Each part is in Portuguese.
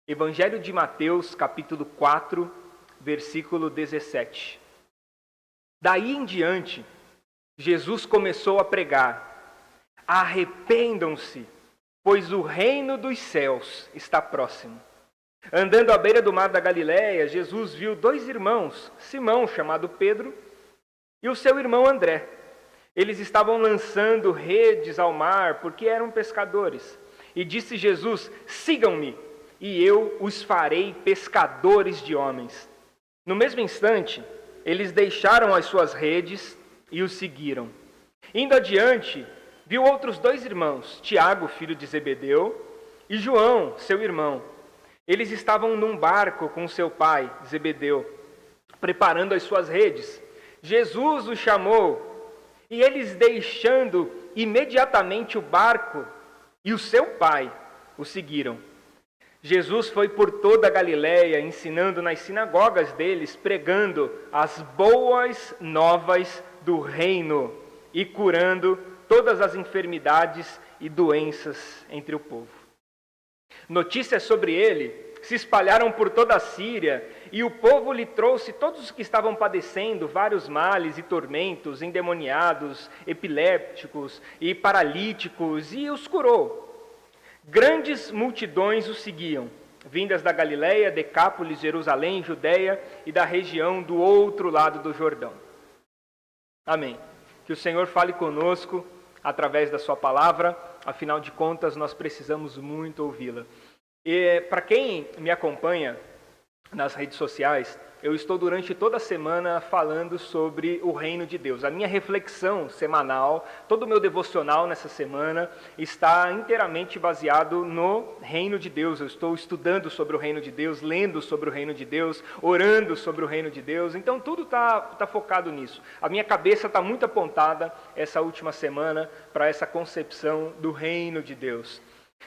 Evangelho de Mateus, capítulo 4, versículo 17. Daí em diante, Jesus começou a pregar: arrependam-se, pois o reino dos céus está próximo. Andando à beira do mar da Galileia, Jesus viu dois irmãos, Simão, chamado Pedro, e o seu irmão André. Eles estavam lançando redes ao mar, porque eram pescadores. E disse Jesus: sigam-me, e eu os farei pescadores de homens. No mesmo instante, eles deixaram as suas redes e o seguiram. Indo adiante, viu outros dois irmãos, Tiago, filho de Zebedeu, e João, seu irmão. Eles estavam num barco com seu pai, Zebedeu, preparando as suas redes. Jesus os chamou, e eles, deixando imediatamente o barco e o seu pai, o seguiram. Jesus foi por toda a Galileia, ensinando nas sinagogas deles, pregando as boas novas do reino e curando todas as enfermidades e doenças entre o povo. Notícias sobre ele se espalharam por toda a Síria, e o povo lhe trouxe todos os que estavam padecendo vários males e tormentos, endemoniados, epilépticos e paralíticos, e os curou. Grandes multidões o seguiam, vindas da Galileia, Decápolis, Jerusalém, Judeia e da região do outro lado do Jordão. Amém. Que o Senhor fale conosco através da sua palavra, afinal de contas nós precisamos muito ouvi-la. E para quem me acompanha nas redes sociais, eu estou durante toda a semana falando sobre o reino de Deus. A minha reflexão semanal, todo o meu devocional nessa semana está inteiramente baseado no reino de Deus. Eu estou estudando sobre o reino de Deus, lendo sobre o reino de Deus, orando sobre o reino de Deus. Então tudo está focado nisso. A minha cabeça está muito apontada essa última semana para essa concepção do reino de Deus.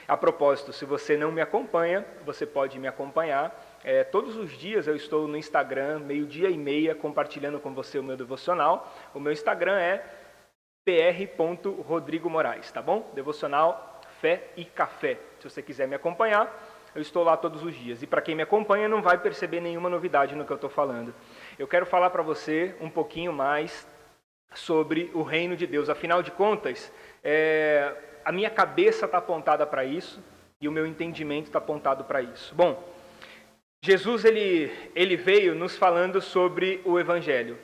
A propósito, se você não me acompanha, você pode me acompanhar. Todos os dias eu estou no Instagram, 12:30, compartilhando com você o meu devocional. O meu Instagram é pr.rodrigomoraes, tá bom? Devocional Fé e Café. Se você quiser me acompanhar, eu estou lá todos os dias. E para quem me acompanha, não vai perceber nenhuma novidade no que eu estou falando. Eu quero falar para você um pouquinho mais sobre o reino de Deus. Afinal de contas, a minha cabeça está apontada para isso e o meu entendimento está apontado para isso. Bom, Jesus ele veio nos falando sobre o Evangelho.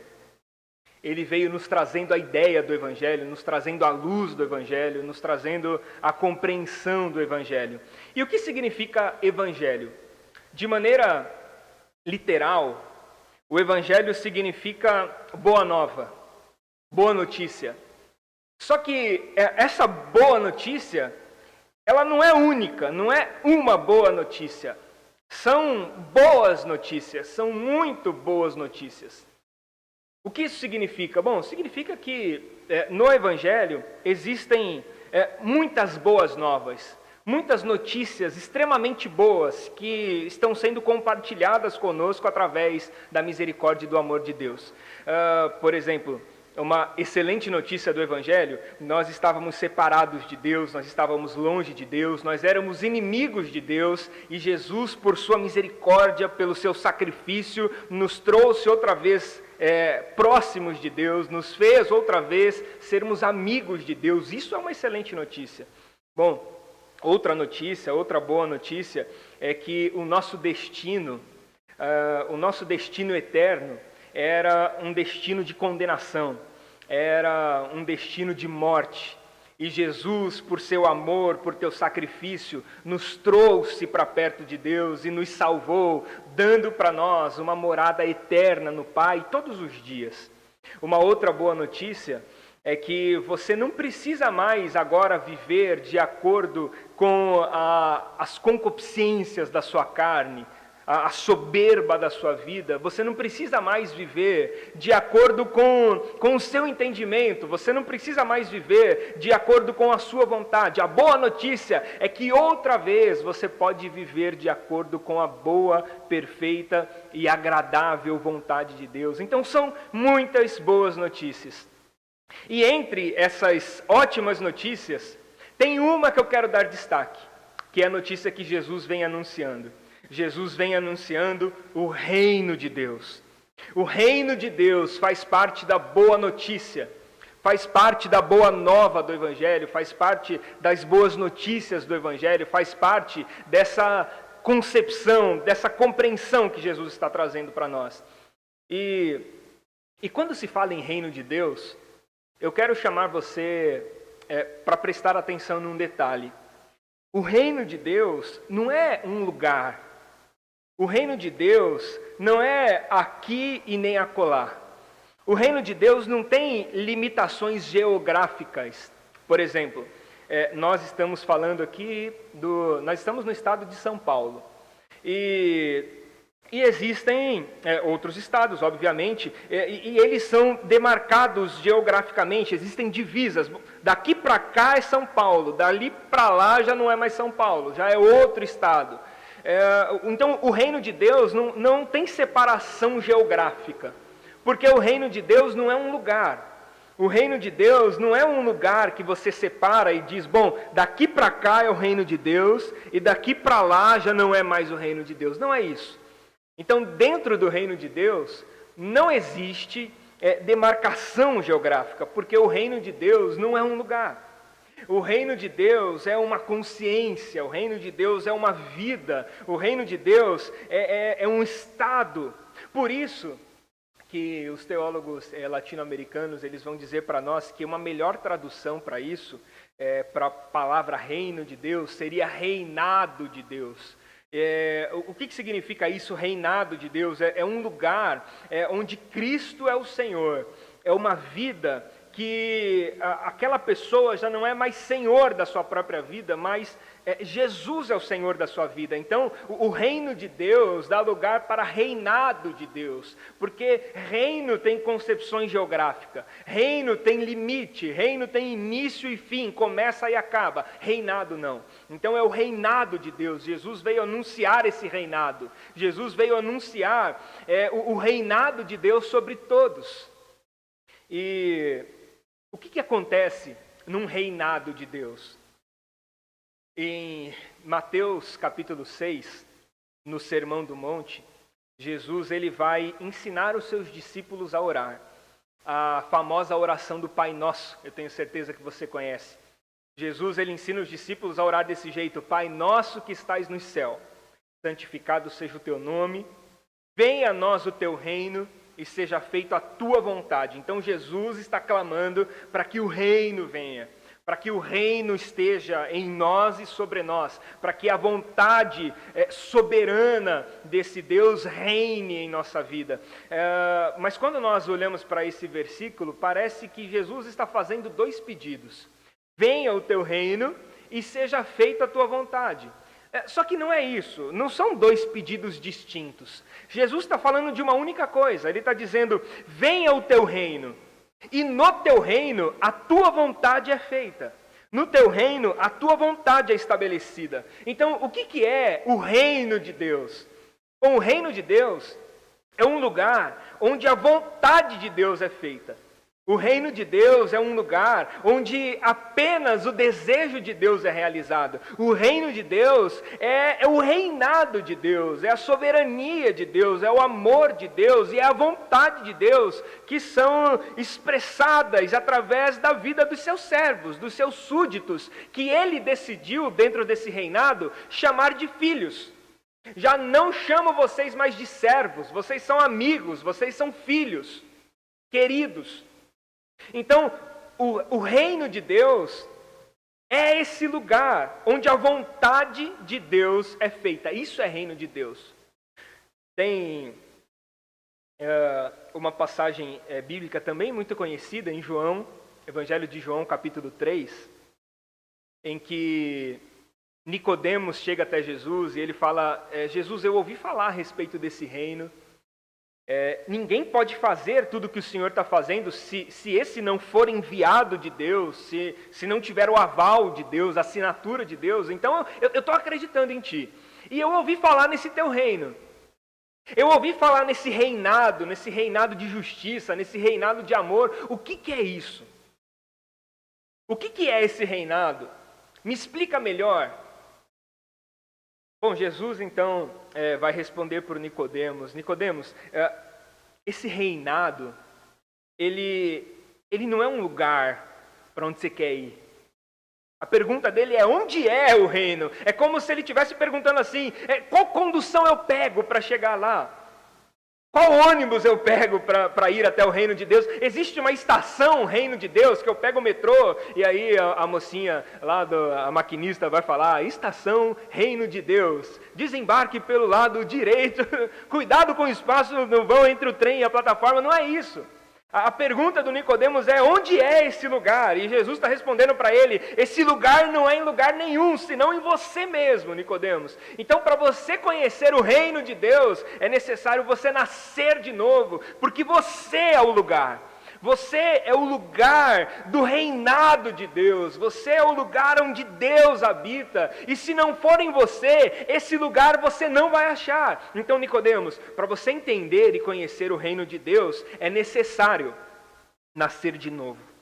Ele veio nos trazendo a ideia do Evangelho, nos trazendo a luz do Evangelho, nos trazendo a compreensão do Evangelho. E o que significa Evangelho? De maneira literal, o Evangelho significa boa nova, boa notícia. Só que essa boa notícia, ela não é única, não é uma boa notícia. São boas notícias, são muito boas notícias. O que isso significa? Bom, significa que no Evangelho existem muitas boas novas, muitas notícias extremamente boas que estão sendo compartilhadas conosco através da misericórdia e do amor de Deus. Por exemplo, uma excelente notícia do Evangelho: nós estávamos separados de Deus, nós estávamos longe de Deus, nós éramos inimigos de Deus, e Jesus, por sua misericórdia, pelo seu sacrifício, nos trouxe outra vez próximos de Deus, nos fez outra vez sermos amigos de Deus. Isso é uma excelente notícia. Bom, outra notícia, outra boa notícia é que o nosso destino eterno era um destino de condenação, era um destino de morte. E Jesus, por seu amor, por teu sacrifício, nos trouxe para perto de Deus e nos salvou, dando para nós uma morada eterna no Pai todos os dias. Uma outra boa notícia é que você não precisa mais agora viver de acordo com as concupiscências da sua carne, a soberba da sua vida. Você não precisa mais viver de acordo com o seu entendimento, você não precisa mais viver de acordo com a sua vontade. A boa notícia é que outra vez você pode viver de acordo com a boa, perfeita e agradável vontade de Deus. Então são muitas boas notícias. E entre essas ótimas notícias, tem uma que eu quero dar destaque, que é a notícia que Jesus vem anunciando. Jesus vem anunciando o reino de Deus. O reino de Deus faz parte da boa notícia, faz parte da boa nova do Evangelho, faz parte das boas notícias do Evangelho, faz parte dessa concepção, dessa compreensão que Jesus está trazendo para nós. E quando se fala em reino de Deus, eu quero chamar você para prestar atenção num detalhe. O reino de Deus não é um lugar. O reino de Deus não é aqui e nem acolá. O reino de Deus não tem limitações geográficas. Por exemplo, nós estamos falando aqui nós estamos no estado de São Paulo. E existem outros estados, obviamente, e eles são demarcados geograficamente, existem divisas. Daqui para cá é São Paulo, dali para lá já não é mais São Paulo, já é outro estado. Então, o reino de Deus não tem separação geográfica, porque o reino de Deus não é um lugar. O reino de Deus não é um lugar que você separa e diz, bom, daqui para cá é o reino de Deus e daqui para lá já não é mais o reino de Deus. Não é isso. Então, dentro do reino de Deus, não existe demarcação geográfica, porque o reino de Deus não é um lugar. O reino de Deus é uma consciência, o reino de Deus é uma vida, o reino de Deus é um estado. Por isso que os teólogos latino-americanos eles vão dizer para nós que uma melhor tradução para isso, para a palavra reino de Deus, seria reinado de Deus. O que significa isso, reinado de Deus? É um lugar onde Cristo é o Senhor, é uma vida que aquela pessoa já não é mais senhor da sua própria vida, mas Jesus é o Senhor da sua vida. Então, o reino de Deus dá lugar para reinado de Deus, porque reino tem concepções geográficas, reino tem limite, reino tem início e fim, começa e acaba, reinado não. Então é o reinado de Deus. Jesus veio anunciar esse reinado, Jesus veio anunciar o reinado de Deus sobre todos. E o que acontece num reinado de Deus? Em Mateus capítulo 6, no Sermão do Monte, Jesus ele vai ensinar os seus discípulos a orar. A famosa oração do Pai Nosso, eu tenho certeza que você conhece. Jesus ele ensina os discípulos a orar desse jeito: Pai Nosso que estais no céu, santificado seja o teu nome, venha a nós o teu reino, e seja feita a tua vontade. Então Jesus está clamando para que o reino venha, para que o reino esteja em nós e sobre nós, para que a vontade soberana desse Deus reine em nossa vida. Mas quando nós olhamos para esse versículo, parece que Jesus está fazendo dois pedidos: venha o teu reino e seja feita a tua vontade. Só que não é isso, não são dois pedidos distintos. Jesus está falando de uma única coisa. Ele está dizendo: venha o teu reino, e no teu reino a tua vontade é feita. No teu reino a tua vontade é estabelecida. Então, o que é o reino de Deus? Bom, o reino de Deus é um lugar onde a vontade de Deus é feita. O reino de Deus é um lugar onde apenas o desejo de Deus é realizado. O reino de Deus é o reinado de Deus, é a soberania de Deus, é o amor de Deus e é a vontade de Deus que são expressadas através da vida dos seus servos, dos seus súditos, que Ele decidiu, dentro desse reinado, chamar de filhos. Já não chamo vocês mais de servos, vocês são amigos, vocês são filhos, queridos. Então, o reino de Deus é esse lugar onde a vontade de Deus é feita. Isso é reino de Deus. Tem uma passagem bíblica também muito conhecida em João, Evangelho de João, capítulo 3, em que Nicodemos chega até Jesus e ele fala: Jesus, eu ouvi falar a respeito desse reino. Ninguém pode fazer tudo o que o Senhor está fazendo se esse não for enviado de Deus, se não tiver o aval de Deus, a assinatura de Deus. Então eu estou acreditando em Ti. E eu ouvi falar nesse Teu reino. Eu ouvi falar nesse reinado de justiça, nesse reinado de amor. O que é isso? O que é esse reinado? Me explica melhor. Bom, Jesus então vai responder por Nicodemos. Nicodemos, esse reinado, ele não é um lugar para onde você quer ir. A pergunta dele é: onde é o reino? É como se ele estivesse perguntando assim: qual condução eu pego para chegar lá? Qual ônibus eu pego para ir até o reino de Deus? Existe uma estação reino de Deus que eu pego o metrô e aí a mocinha lá, a maquinista vai falar: estação reino de Deus, desembarque pelo lado direito, cuidado com o espaço no vão entre o trem e a plataforma. Não é isso. A pergunta do Nicodemos é: onde é esse lugar? E Jesus está respondendo para ele: esse lugar não é em lugar nenhum, senão em você mesmo, Nicodemos. Então, para você conhecer o reino de Deus, é necessário você nascer de novo, porque você é o lugar. Você é o lugar do reinado de Deus. Você é o lugar onde Deus habita. E se não for em você, esse lugar você não vai achar. Então, Nicodemos, para você entender e conhecer o reino de Deus, é necessário nascer de novo.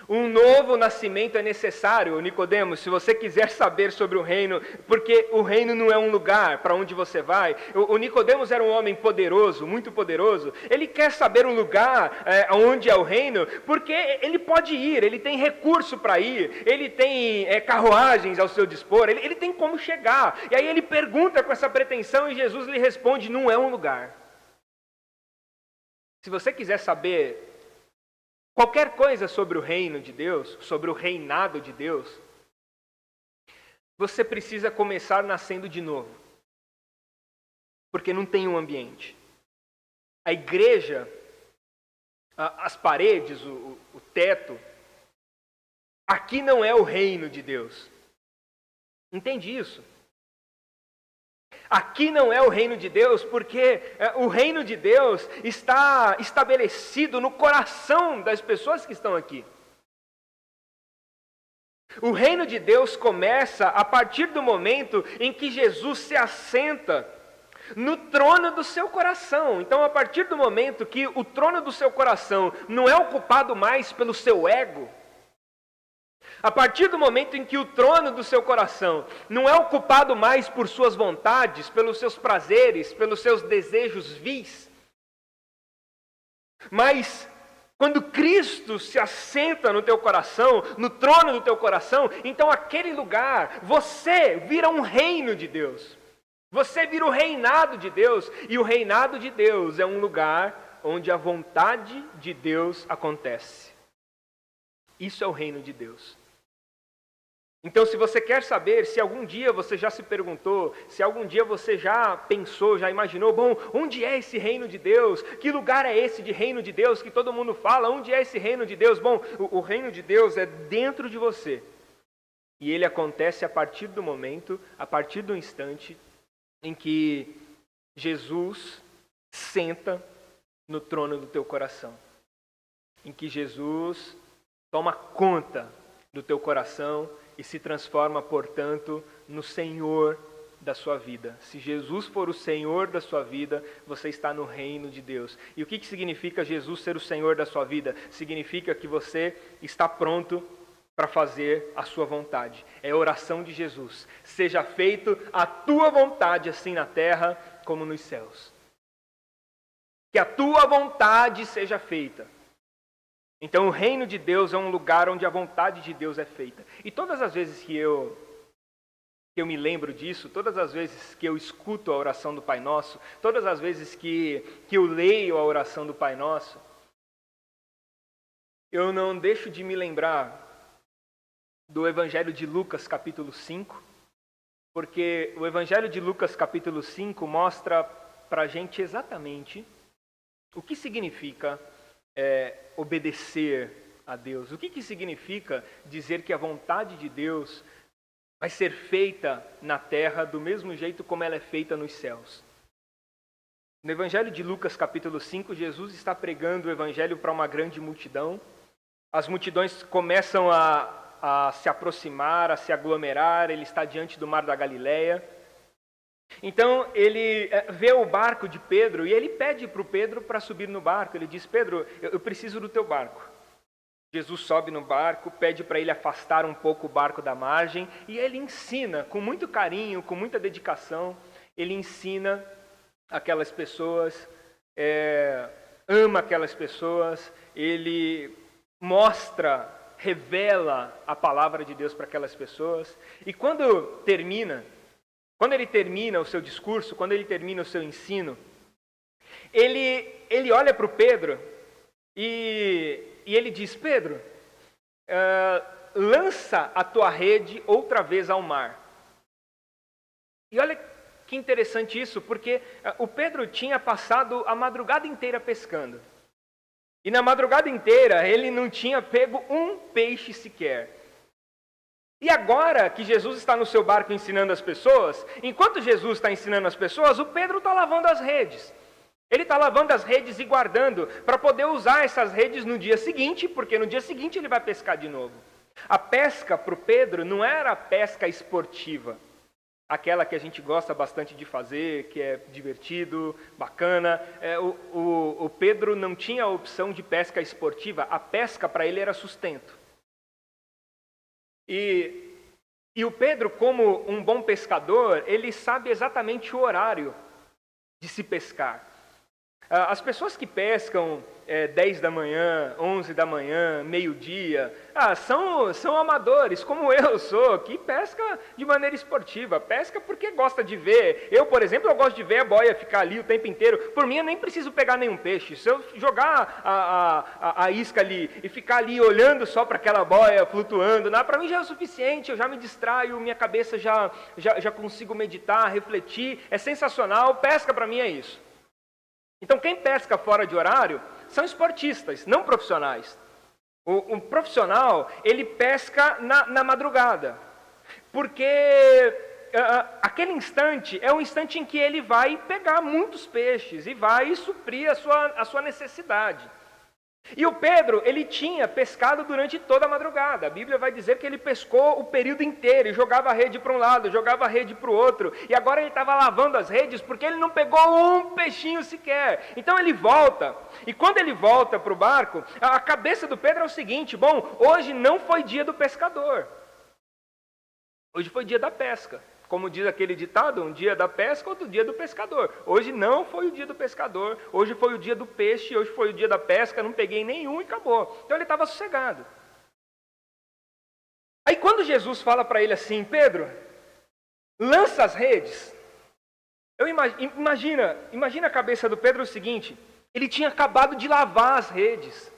Um novo nascimento é necessário, Nicodemos, se você quiser saber sobre o reino, porque o reino não é um lugar para onde você vai. O Nicodemos era um homem poderoso, muito poderoso. Ele quer saber o lugar onde é o reino, porque ele pode ir, ele tem recurso para ir, ele tem carruagens ao seu dispor, ele tem como chegar. E aí ele pergunta com essa pretensão e Jesus lhe responde: não é um lugar. Se você quiser saber qualquer coisa sobre o reino de Deus, sobre o reinado de Deus, você precisa começar nascendo de novo. Porque não tem um ambiente. A igreja, as paredes, o teto, aqui não é o reino de Deus. Entende isso? Aqui não é o reino de Deus, porque o reino de Deus está estabelecido no coração das pessoas que estão aqui. O reino de Deus começa a partir do momento em que Jesus se assenta no trono do seu coração. Então, a partir do momento que o trono do seu coração não é ocupado mais pelo seu ego, a partir do momento em que o trono do seu coração não é ocupado mais por suas vontades, pelos seus prazeres, pelos seus desejos vis, mas quando Cristo se assenta no teu coração, no trono do teu coração, então aquele lugar, você vira um reino de Deus. Você vira o reinado de Deus, e o reinado de Deus é um lugar onde a vontade de Deus acontece. Isso é o reino de Deus. Então, se você quer saber, se algum dia você já se perguntou, se algum dia você já pensou, já imaginou, bom, onde é esse reino de Deus? Que lugar é esse de reino de Deus que todo mundo fala? Onde é esse reino de Deus? Bom, o reino de Deus é dentro de você. E ele acontece a partir do momento, a partir do instante em que Jesus senta no trono do teu coração. Em que Jesus toma conta do teu coração e se transforma, portanto, no Senhor da sua vida. Se Jesus for o Senhor da sua vida, você está no reino de Deus. E o que significa Jesus ser o Senhor da sua vida? Significa que você está pronto para fazer a sua vontade. É a oração de Jesus. Seja feito a tua vontade, assim na terra como nos céus. Que a tua vontade seja feita. Então o reino de Deus é um lugar onde a vontade de Deus é feita. E todas as vezes que eu me lembro disso, todas as vezes que eu escuto a oração do Pai Nosso, todas as vezes que eu leio a oração do Pai Nosso, eu não deixo de me lembrar do Evangelho de Lucas capítulo 5, porque o Evangelho de Lucas capítulo 5 mostra para a gente exatamente o que significa obedecer a Deus. O que significa dizer que a vontade de Deus vai ser feita na terra do mesmo jeito como ela é feita nos céus. No Evangelho de Lucas capítulo 5, Jesus está pregando o Evangelho para uma grande multidão. As multidões começam a se aproximar, a se aglomerar. Ele está diante do mar da Galileia. Então ele vê o barco de Pedro e ele pede para o Pedro para subir no barco. Ele diz: Pedro, eu preciso do teu barco. Jesus sobe no barco, pede para ele afastar um pouco o barco da margem, e ele ensina com muito carinho, com muita dedicação, ele ensina aquelas pessoas, ama aquelas pessoas, ele mostra, revela a palavra de Deus para aquelas pessoas. E quando ele termina o seu discurso, quando ele termina o seu ensino, ele olha para o Pedro e ele diz: Pedro, lança a tua rede outra vez ao mar. E olha que interessante isso, porque o Pedro tinha passado a madrugada inteira pescando. E na madrugada inteira ele não tinha pego um peixe sequer. E agora que Jesus está no seu barco ensinando as pessoas, enquanto Jesus está ensinando as pessoas, o Pedro está lavando as redes. Ele está lavando as redes e guardando para poder usar essas redes no dia seguinte, porque no dia seguinte ele vai pescar de novo. A pesca para o Pedro não era a pesca esportiva, aquela que a gente gosta bastante de fazer, que é divertido, bacana. O Pedro não tinha a opção de pesca esportiva, a pesca para ele era sustento. E o Pedro, como um bom pescador, ele sabe exatamente o horário de se pescar. As pessoas que pescam 10 da manhã, 11 da manhã, meio-dia, são amadores, como eu sou, que pesca de maneira esportiva, pesca porque gosta de ver. Eu, por exemplo, eu gosto de ver a boia ficar ali o tempo inteiro. Por mim, eu nem preciso pegar nenhum peixe. Se eu jogar a isca ali e ficar ali olhando só para aquela boia flutuando, para mim já é o suficiente, eu já me distraio, minha cabeça já consigo meditar, refletir, é sensacional, pesca para mim é isso. Então, quem pesca fora de horário são esportistas, não profissionais. O profissional, ele pesca na madrugada, porque aquele instante é um instante em que ele vai pegar muitos peixes e vai suprir a sua necessidade. E o Pedro, ele tinha pescado durante toda a madrugada. A Bíblia vai dizer que ele pescou o período inteiro e jogava a rede para um lado, jogava a rede para o outro. E agora ele estava lavando as redes porque ele não pegou um peixinho sequer. Então ele volta. E quando ele volta para o barco, a cabeça do Pedro é o seguinte: bom, hoje não foi dia do pescador. Hoje foi dia da pesca. Como diz aquele ditado, um dia da pesca, outro dia do pescador. Hoje não foi o dia do pescador, hoje foi o dia do peixe, hoje foi o dia da pesca, não peguei nenhum e acabou. Então ele estava sossegado. Aí quando Jesus fala para ele assim: Pedro, lança as redes. Imagina a cabeça do Pedro o seguinte: ele tinha acabado de lavar as redes.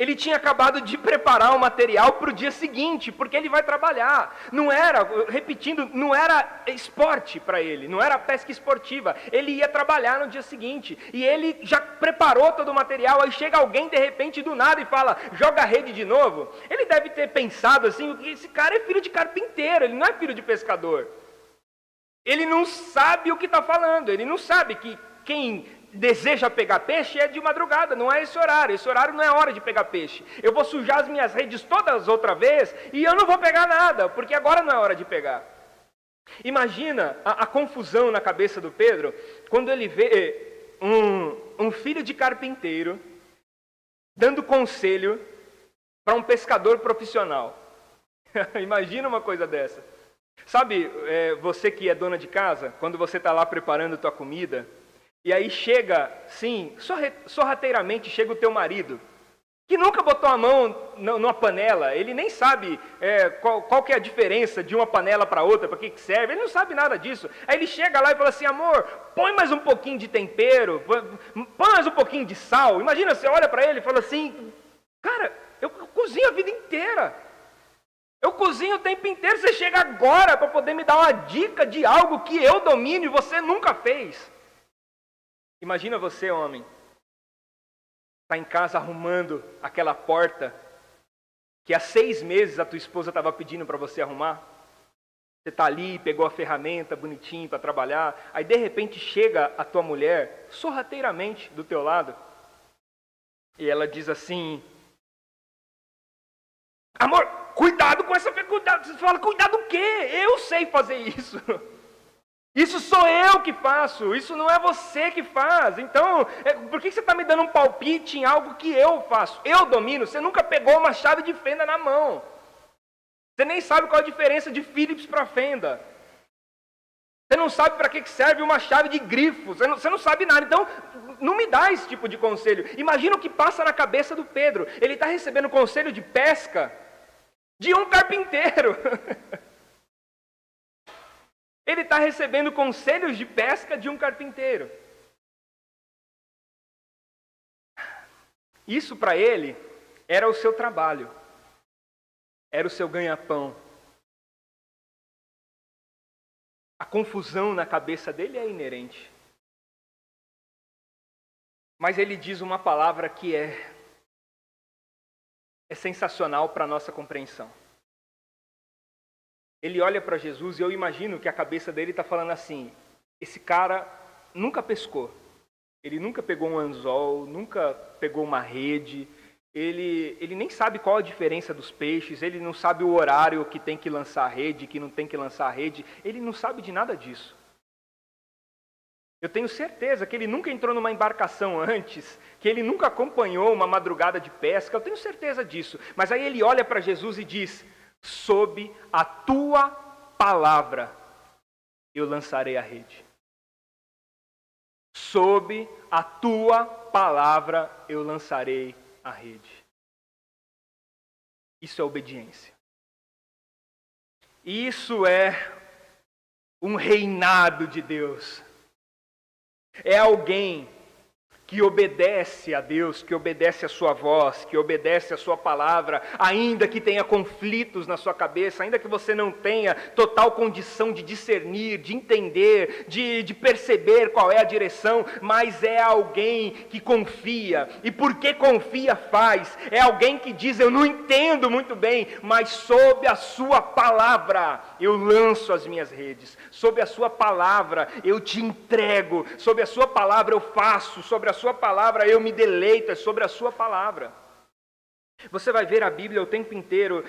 Ele tinha acabado de preparar o material para o dia seguinte, porque ele vai trabalhar. Não era esporte para ele, não era pesca esportiva. Ele ia trabalhar no dia seguinte. E ele já preparou todo o material, aí chega alguém de repente do nada e fala: joga a rede de novo. Ele deve ter pensado assim: esse cara é filho de carpinteiro, ele não é filho de pescador. Ele não sabe o que está falando, ele não sabe que quem deseja pegar peixe é de madrugada, não é esse horário não é hora de pegar peixe. Eu vou sujar as minhas redes todas outra vez e eu não vou pegar nada, porque agora não é hora de pegar. Imagina a confusão na cabeça do Pedro quando ele vê um filho de carpinteiro dando conselho para um pescador profissional. Imagina uma coisa dessa. Sabe, você que é dona de casa, quando você está lá preparando tua comida, e aí chega, sim, sorrateiramente chega o teu marido, que nunca botou a mão numa panela, ele nem sabe qual que é a diferença de uma panela para outra, para que serve, ele não sabe nada disso. Aí ele chega lá e fala assim: amor, põe mais um pouquinho de tempero, põe mais um pouquinho de sal. Imagina, você olha para ele e fala assim: cara, eu cozinho a vida inteira, eu cozinho o tempo inteiro, você chega agora para poder me dar uma dica de algo que eu domino e você nunca fez. Imagina você, homem, está em casa arrumando aquela porta que há 6 meses a tua esposa estava pedindo para você arrumar. Você está ali, pegou a ferramenta bonitinho para trabalhar, aí de repente chega a tua mulher, sorrateiramente do teu lado, e ela diz assim: amor, cuidado com essa... Cuidado. Você fala: cuidado o quê? Eu sei fazer isso. Isso sou eu que faço, isso não é você que faz. Então, por que você está me dando um palpite em algo que eu faço? Eu domino. Você nunca pegou uma chave de fenda na mão. Você nem sabe qual a diferença de Phillips para fenda. Você não sabe para que serve uma chave de grifo. Você não sabe nada. Então, não me dá esse tipo de conselho. Imagina o que passa na cabeça do Pedro. Ele está recebendo conselho de pesca de um carpinteiro. Ele está recebendo conselhos de pesca de um carpinteiro. Isso para ele era o seu trabalho. Era o seu ganha-pão. A confusão na cabeça dele é inerente. Mas ele diz uma palavra que é sensacional para a nossa compreensão. Ele olha para Jesus e eu imagino que a cabeça dele está falando assim: esse cara nunca pescou, ele nunca pegou um anzol, nunca pegou uma rede, ele nem sabe qual a diferença dos peixes, ele não sabe o horário que tem que lançar a rede, que não tem que lançar a rede, ele não sabe de nada disso. Eu tenho certeza que ele nunca entrou numa embarcação antes, que ele nunca acompanhou uma madrugada de pesca, eu tenho certeza disso. Mas aí ele olha para Jesus e diz: sob a tua palavra eu lançarei a rede. Sob a tua palavra eu lançarei a rede. Isso é obediência. Isso é um reinado de Deus. É alguém que obedece a Deus, que obedece a sua voz, que obedece a sua palavra, ainda que tenha conflitos na sua cabeça, ainda que você não tenha total condição de discernir, de entender, de perceber qual é a direção, mas é alguém que confia, e porque confia faz, é alguém que diz: eu não entendo muito bem, mas sob a sua palavra eu lanço as minhas redes, sob a sua palavra eu te entrego, sob a sua palavra eu faço, sobre a sua palavra eu me deleito, é sobre a sua palavra. Você vai ver a Bíblia o tempo inteiro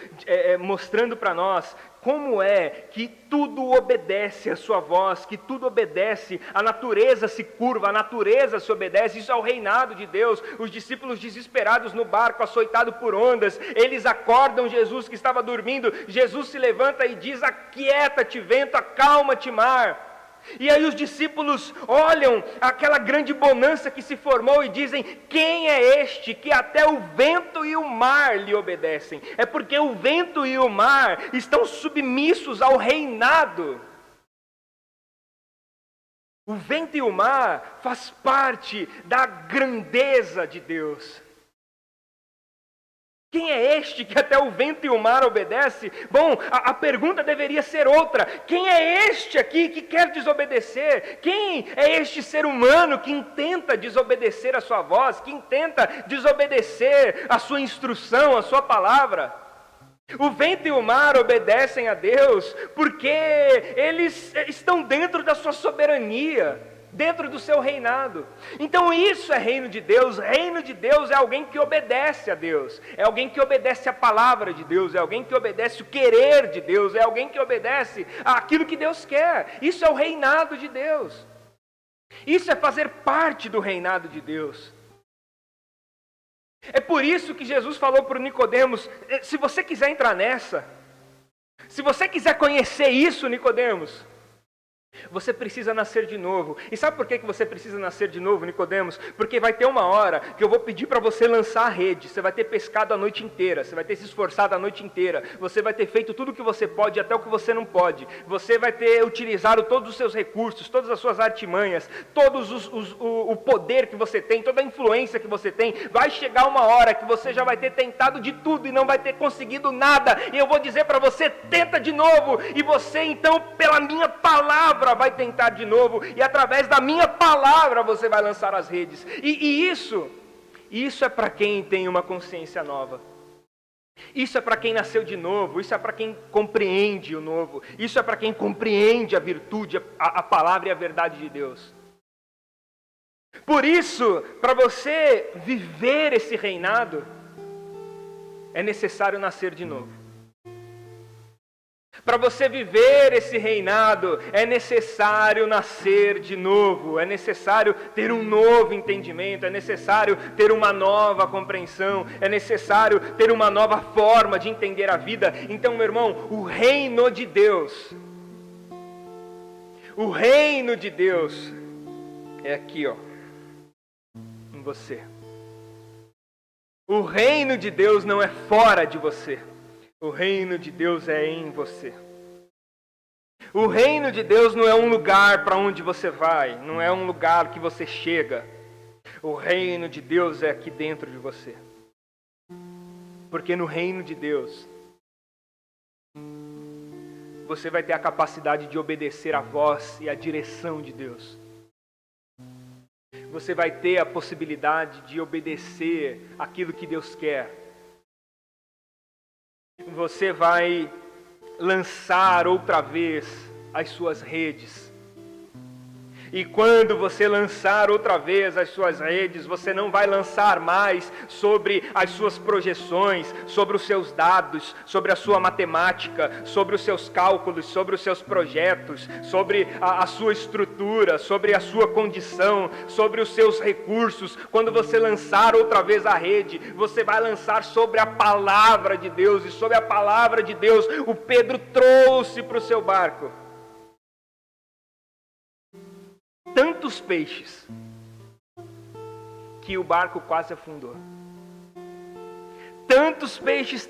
mostrando para nós como é que tudo obedece à sua voz, que tudo obedece, a natureza se curva, a natureza se obedece. Isso é o reinado de Deus. Os discípulos desesperados no barco, açoitados por ondas, eles acordam Jesus que estava dormindo, Jesus se levanta e diz: aquieta-te vento, acalma-te mar. E aí os discípulos olham aquela grande bonança que se formou e dizem: quem é este que até o vento e o mar lhe obedecem? É porque o vento e o mar estão submissos ao reinado. O vento e o mar faz parte da grandeza de Deus. Quem é este que até o vento e o mar obedece? Bom, a pergunta deveria ser outra. Quem é este aqui que quer desobedecer? Quem é este ser humano que intenta desobedecer a sua voz, que intenta desobedecer a sua instrução, a sua palavra? O vento e o mar obedecem a Deus porque eles estão dentro da sua soberania, dentro do seu reinado. Então isso é reino de Deus. Reino de Deus é alguém que obedece a Deus, é alguém que obedece a palavra de Deus, é alguém que obedece o querer de Deus, é alguém que obedece aquilo que Deus quer. Isso é o reinado de Deus. Isso é fazer parte do reinado de Deus. É por isso que Jesus falou para o Nicodemos: se você quiser entrar nessa, se você quiser conhecer isso, Nicodemos, você precisa nascer de novo. E sabe por que você precisa nascer de novo, Nicodemos? Porque vai ter uma hora que eu vou pedir para você lançar a rede. Você vai ter pescado a noite inteira, você vai ter se esforçado a noite inteira, você vai ter feito tudo o que você pode até o que você não pode. Você vai ter utilizado todos os seus recursos, todas as suas artimanhas, o poder que você tem, toda a influência que você tem. Vai chegar uma hora que você já vai ter tentado de tudo e não vai ter conseguido nada. E eu vou dizer para você: tenta de novo. E você então, pela minha palavra, vai tentar de novo, e através da minha palavra você vai lançar as redes. E isso é para quem tem uma consciência nova. Isso é para quem nasceu de novo. Isso é para quem compreende o novo. Isso é para quem compreende a virtude, a palavra e a verdade de Deus. Por isso, para você viver esse reinado, é necessário nascer de novo. Para você viver esse reinado, é necessário nascer de novo, é necessário ter um novo entendimento, é necessário ter uma nova compreensão, é necessário ter uma nova forma de entender a vida. Então, meu irmão, o reino de Deus é aqui, ó, em você. O reino de Deus não é fora de você. O reino de Deus é em você. O reino de Deus não é um lugar para onde você vai, não é um lugar que você chega. O reino de Deus é aqui dentro de você. Porque no reino de Deus, você vai ter a capacidade de obedecer à voz e à direção de Deus. Você vai ter a possibilidade de obedecer aquilo que Deus quer. Você vai lançar outra vez as suas redes. E quando você lançar outra vez as suas redes, você não vai lançar mais sobre as suas projeções, sobre os seus dados, sobre a sua matemática, sobre os seus cálculos, sobre os seus projetos, sobre a sua estrutura, sobre a sua condição, sobre os seus recursos. Quando você lançar outra vez a rede, você vai lançar sobre a palavra de Deus, e sobre a palavra de Deus, o Pedro trouxe para o seu barco tantos peixes que o barco quase afundou. Tantos peixes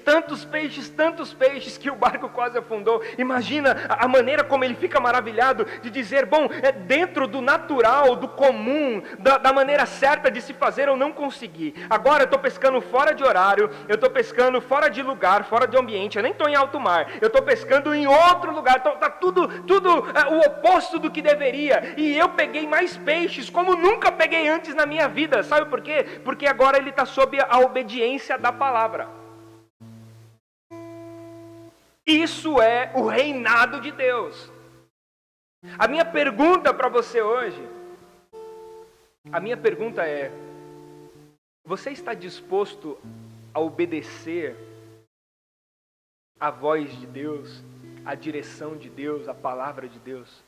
que o barco quase afundou. Imagina a maneira como ele fica maravilhado de dizer, bom, é dentro do natural, do comum, da maneira certa de se fazer, eu não consegui. Agora eu estou pescando fora de horário, eu estou pescando fora de lugar, fora de ambiente, eu nem estou em alto mar, eu estou pescando em outro lugar, está tudo o oposto do que deveria. E eu peguei mais peixes como nunca peguei antes na minha vida. Sabe por quê? Porque agora ele está sob a obediência da palavra. Isso é o reinado de Deus. A minha pergunta para você hoje, é: você está disposto a obedecer a voz de Deus, a direção de Deus, a palavra de Deus?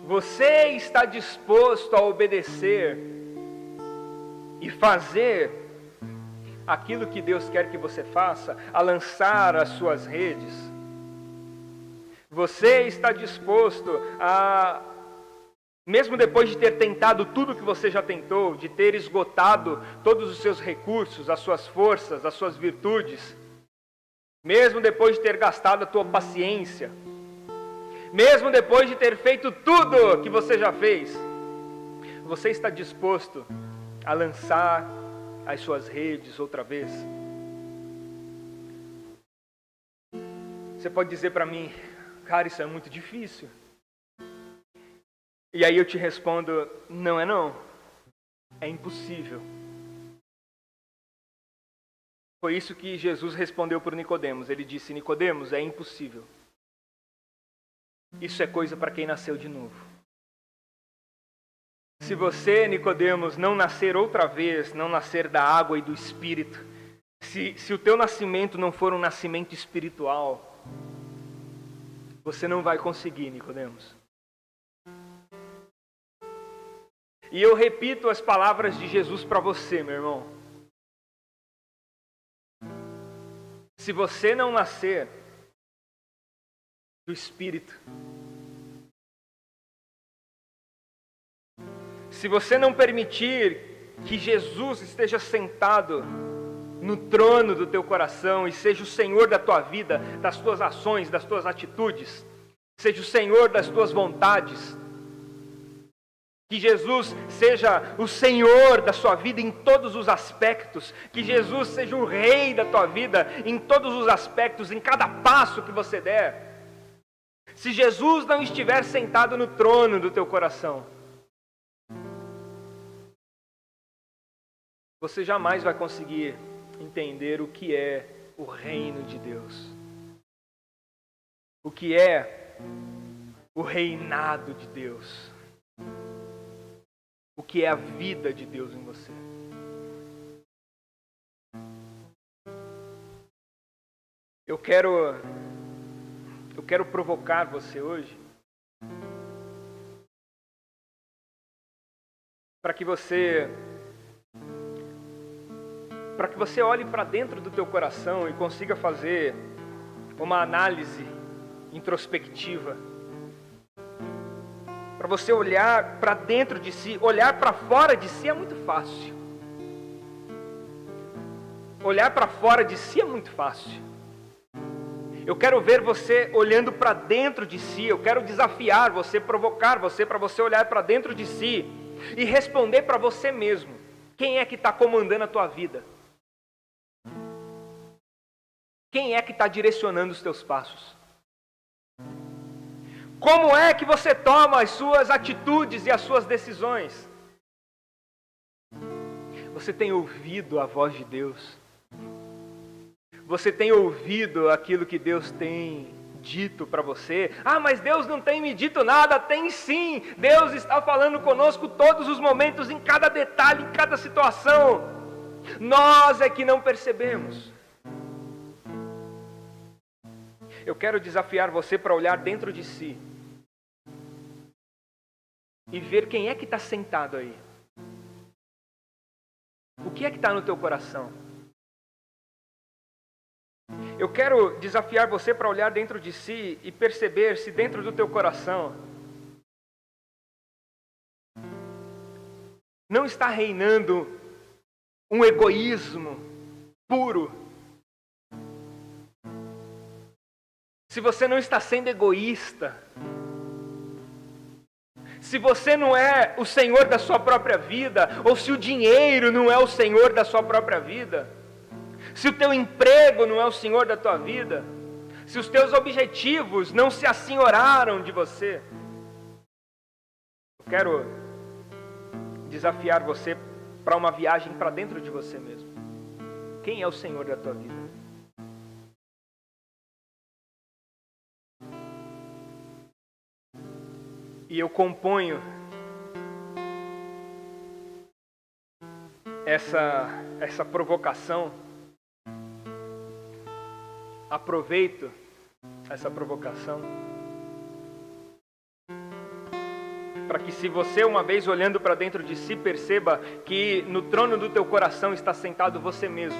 Você está disposto a obedecer e fazer aquilo que Deus quer que você faça, a lançar as suas redes? Você está disposto a, mesmo depois de ter tentado tudo que você já tentou, de ter esgotado todos os seus recursos, as suas forças, as suas virtudes, mesmo depois de ter gastado a tua paciência, mesmo depois de ter feito tudo que você já fez, você está disposto a lançar as suas redes outra vez? Você pode dizer para mim, cara, isso é muito difícil. E aí eu te respondo, não é não. É impossível. Foi isso que Jesus respondeu por Nicodemos. Ele disse, Nicodemos, é impossível. Isso é coisa para quem nasceu de novo. Se você, Nicodemos, não nascer outra vez, não nascer da água e do Espírito, se o teu nascimento não for um nascimento espiritual, você não vai conseguir, Nicodemos. E eu repito as palavras de Jesus para você, meu irmão. Se você não nascer do Espírito, se você não permitir que Jesus esteja sentado no trono do teu coração e seja o Senhor da tua vida, das tuas ações, das tuas atitudes, seja o Senhor das tuas vontades, que Jesus seja o Senhor da sua vida em todos os aspectos, que Jesus seja o Rei da tua vida em todos os aspectos, em cada passo que você der. Se Jesus não estiver sentado no trono do teu coração, você jamais vai conseguir entender o que é o reino de Deus. O que é o reinado de Deus. O que é a vida de Deus em você. Eu quero Eu quero provocar você hoje para que você olhe para dentro do teu coração e consiga fazer uma análise introspectiva. Para você olhar para dentro de si, olhar para fora de si é muito fácil. Olhar para fora de si é muito fácil. Eu quero ver você olhando para dentro de si, eu quero desafiar você, provocar você, para você olhar para dentro de si e responder para você mesmo. Quem é que está comandando a tua vida? Quem é que está direcionando os teus passos? Como é que você toma as suas atitudes e as suas decisões? Você tem ouvido a voz de Deus? Você tem ouvido aquilo que Deus tem dito para você? Ah, mas Deus não tem me dito nada. Tem sim. Deus está falando conosco todos os momentos, em cada detalhe, em cada situação. Nós é que não percebemos. Eu quero desafiar você para olhar dentro de si e ver quem é que está sentado aí. O que é que está no teu coração? Eu quero desafiar você para olhar dentro de si e perceber se dentro do teu coração não está reinando um egoísmo puro. Se você não está sendo egoísta, se você não é o senhor da sua própria vida, ou se o dinheiro não é o senhor da sua própria vida, se o teu emprego não é o senhor da tua vida, se os teus objetivos não se assenhoraram de você, eu quero desafiar você para uma viagem para dentro de você mesmo. Quem é o senhor da tua vida? E eu componho essa provocação, aproveito essa provocação, para que se você uma vez olhando para dentro de si perceba que no trono do teu coração está sentado você mesmo,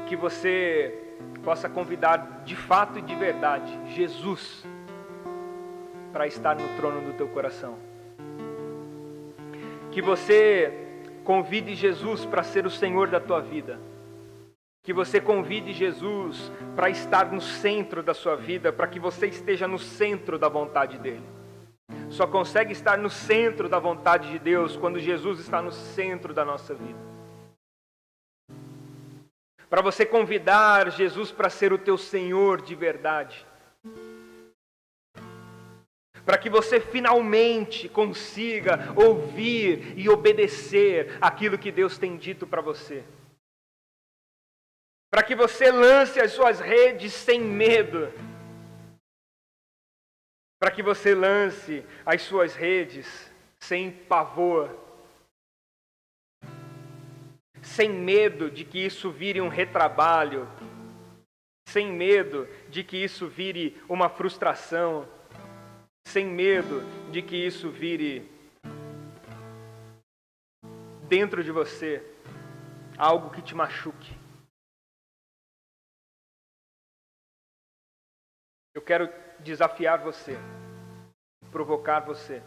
que você possa convidar de fato e de verdade Jesus para estar no trono do teu coração. Que você convide Jesus para ser o Senhor da tua vida. Que você convide Jesus para estar no centro da sua vida, para que você esteja no centro da vontade dEle. Só consegue estar no centro da vontade de Deus quando Jesus está no centro da nossa vida. Para você convidar Jesus para ser o teu Senhor de verdade. Para que você finalmente consiga ouvir e obedecer aquilo que Deus tem dito para você. Para que você lance as suas redes sem medo. Para que você lance as suas redes sem pavor. Sem medo de que isso vire um retrabalho. Sem medo de que isso vire uma frustração. Sem medo de que isso vire dentro de você algo que te machuque. Eu quero desafiar você, provocar você